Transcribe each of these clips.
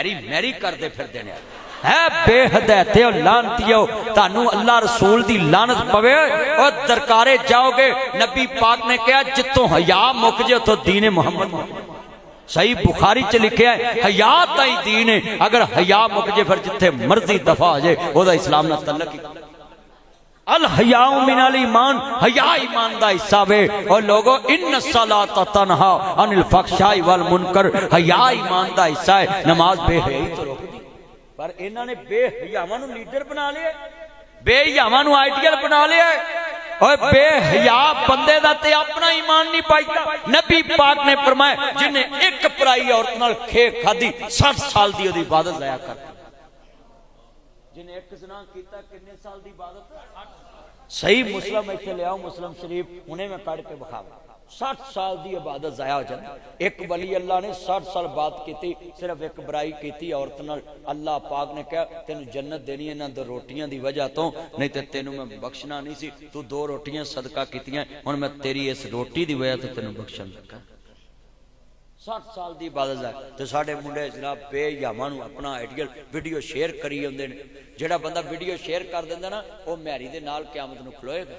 Mary Mary करते फिरदे ने है बेहदैते लानतियो तानू अल्लाह रसूल दी लानत पवे और दरकारे जाओगे। नबी पाक ने कहा जितों हया मुक जे उतों दीन मुहम्मद। सही बुखारी च लिखे है हया ताई दीन है। अगर हया मुक जे फिर जिथे मर्जी दफा हो जाए ओदा इस्लाम नाल तल्लक ही। अल हयाउ मिनल ईमान हया ईमान दा हिस्सा वे। और लोगो इन्न सलात तनहा अनिल फहशाई वल मुनकर हया ईमान दा हिस्सा है। नमाज बेहयाई तो रोक दी पर इन्हां ने बेहयावां नूं लीडर बना लिया बेहयावां नूं आइडियल बना लिया। और बेहया बंदे दा ते अपना ईमान नहीं पाईदा। नबी पाक ने फरमाया जिन्हें एक पराई औरत नाल खे खादी 60 साल दी ओदी इबादत जाया कर। जिन्हें एक ज़िना कीता कितने साल दी इबादत। सही मुस्लिम इत्थे ले आओ मुस्लिम शरीफ हुणे मैं कढ़ के बखावा 60 साल दी इबादत जाया हो जाती। एक वली अल्लाह ने 60 साल बात की सिर्फ एक बुराई की औरत नाल। अल्लाह पाक ने कहा तेन जन्नत देनी इन्हां दो रोटियां दी वजह तो नहीं तो तेनू मैं बख्शना नहीं सी। तू 2 रोटियां सदका कीतियां हुण मैं तेरी इस रोटी दी वजह तो तेनू बख्शण लगा। 60 साल की इबादत है तो साढ़े मुंडे जनाब बेहयावां नूं अपना आइडियल वीडियो शेयर करी आउंदे ने। जिहड़ा बंदा वीडियो शेयर कर दिंदा ना वो मैरी दे नाल क़यामत नूं खलोएगा।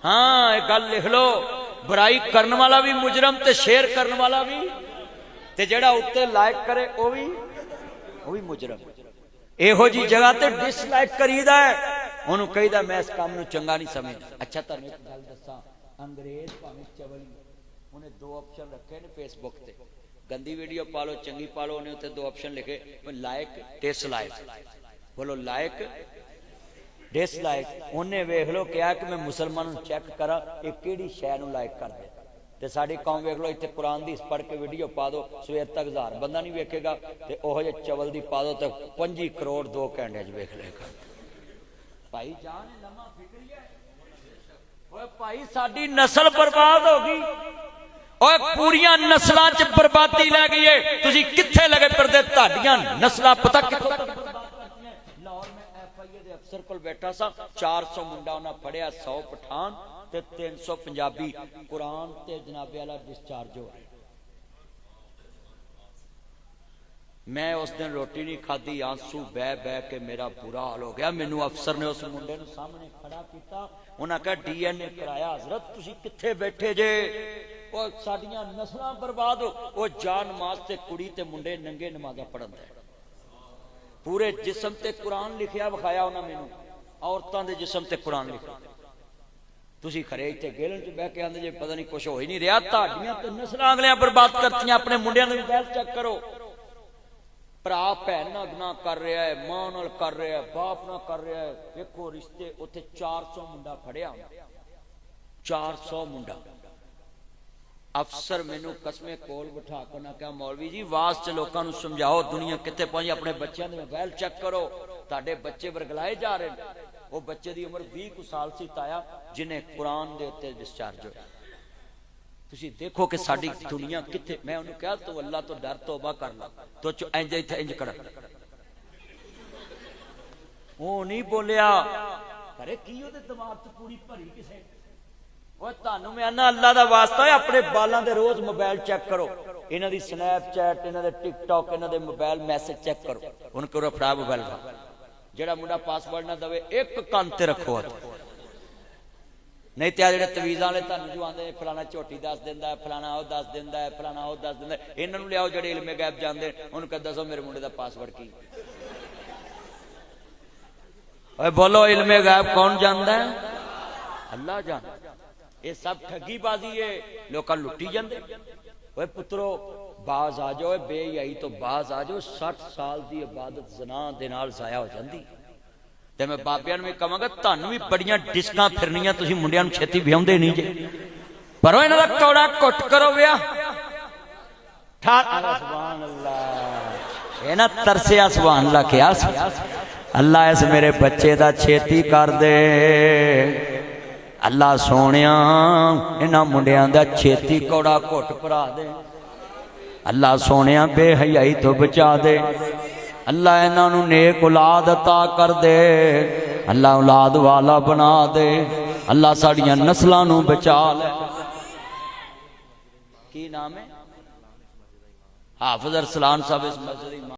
हाँ एक गल लिख लो बुराई करने वाला भी मुजरम ते शेयर करने वाला भी ते जेड़ा उत्ते लाइक करे वो भी मुजरम। इहो जी जगह ते डिसलाइक करीदा है उन्होंने कहीदा मैं इस काम नूं चंगा नहीं समझदा। अच्छा तुहानूं एक गल दस्सां अंग्रेज भावें चवल उन्हें 2 ऑप्शन रखे ने फेसबुक ते गंदी वीडियो पा लो चंगी पा लो। उन्हें उत्ते 2 ऑप्शन लिखे लाइक डिसलाइक। बोलो लाइक डिसलाइक। उन्हें वेख लो क्या कि मैं मुसलमान चेक करा ये किहड़ी शै नूं लाइक कर दे। ते साडी कौम वेख लो इत्थे कुरान दी पढ़ के वीडियो पा दो सवेर तक 1000 बंदा नहीं वेखेगा ते ओहो जे चवल दी पा दो तो 25 करोड़ 2 घंटे च वेख लेगा। भाई जान लम्मा फिक्री है ओए भाई साडी नस्ल बर्बाद हो गई। और पूरियां नस्लां च बर्बादी लै गई है। तुसीं कित्थे लगे फिरदे तुहाडीआं नस्लां पता कित्थों तक लाहौर में FIA दे अफसर कोल बैठा सा 400 मुंडा उन्हां फड़िया 100 पठान ते 300 पंजाबी कुरान ते जनाबे वाला डिस्चार्ज हो रहा। मैं उस दिन रोटी नहीं खाधी आंसू बह बह के मेरा बुरा हाल हो गया। मैनू अफसर ने उस मुंडे नूं सामने खड़ा किया उन्हें कहा DNA कराया हजरत तुसीं कित्थे बैठे जे और साडियां नस्लां बर्बाद हो। वो जान नमाज ते कुड़ी ते मुंडे नंगे नमाज़ां पढ़न दे पूरे जिस्म ते कुरान लिखिया विखाया उन्हें मैनू औरतां दे जिस्म ते कुरान लिखिया। तुसीं खरे इत्थे गेलन च बह के आंदे जे पता नहीं कुछ हो ही नहीं रहा। तुहाडीआं ते नस्लां अगलियां बर्बाद करतियां। अपने मुंडियां दी गल चेक करो। भरा भैन नाल गुनाह कर रहा है मां नाल कर रहा है बाप नाल कर रहा है। देखो रिश्ते उत्थे 400 मुंडा फड़िया 400 मुंडा। अफसर मैनू कसमे कोल बिठा कर ना क्या मौलवी जी वास च लोगों को समझाओ दुनिया कितने पहुंची। अपने बच्चों के मोबाइल चेक करो तुहाडे बच्चे वरगलाए जा रहे हैं। वो बच्चे की उम्र 20 साल सी ताया जिन्हें कुरान के उत्ते डिस्चार्ज हो। तुसीं देखो कि साडी दुनिया कित्थे। मैं उन्होंने कहा तू अल्लाह तो डर तौबा कर ला तो इंज इत्थे इंज कर वो नहीं बोलिया अरे की उहदे दिमाग च पूरी भरी किसे। और तुहानूं मैं आना अल्लाह दा वास्ता है अपने बालां दे रोज मोबाइल चेक करो। इन्हां दी स्नैपचैट इन्हां दे टिकटॉक इन्हां दे मोबाइल मैसेज चेक करो। हुण करो फड़ा मोबाइल का जेड़ा मुंडा पासवर्ड ना दवे एक कान ते रखो नहीं तो जेडे तवीज़ां वाले तुहानूं जो आंदे फलाना झोटी दस दिंदा है फलाना वो दस दिंदा है फलाना वो दस दिंदा है। इन्हां नूं लियाओ जेडे इल्मे गैब जानदे उन्होंने कह दसो मेरे मुंडे दा पासवर्ड की। ओए बोलो इल्मे गैब कौन जानदा है? अल्लाह जानदा। ये सब ठगीबाजी है लोग लुटी जाते। ओए पुत्रो बाज आ जाओ बेहयाई तो बाज आ जाओ। 60 साल की इबादत ज़ना दे नाल ज़ाया हो जाती। ते मैं बाबियां नूं भी कहांगा तुहानूं भी बड़ियां डिस्कां फिरनियां तुसीं मुंडियां नूं छेती विआउंदे नहीं जे। पर इन्हां दा कौड़ा घुट करो विआह सुभान अल्लाह। ये ना तरसिया सुभान अल्लाह क्या अल्लाह इस मेरे बच्चे दा छेती कर दे। अल्लाह सोनिया इन्हां मुंडियां दा छेती कौड़ा घुट भरा दे। अल्लाह सोनिया बेहयाई तो बचा दे। अल्लाह इन्हां नूं नेक औलाद अता कर दे। अल्लाह औलाद वाला बना दे। अल्लाह साड़ियां नस्लां नूं बचा ले। की नाम है? ਹਾਫਿਜ਼ ਅਰਸਲਾਨ ਸਾਹਿਬ ਇਸ ਮਸਜਿਦ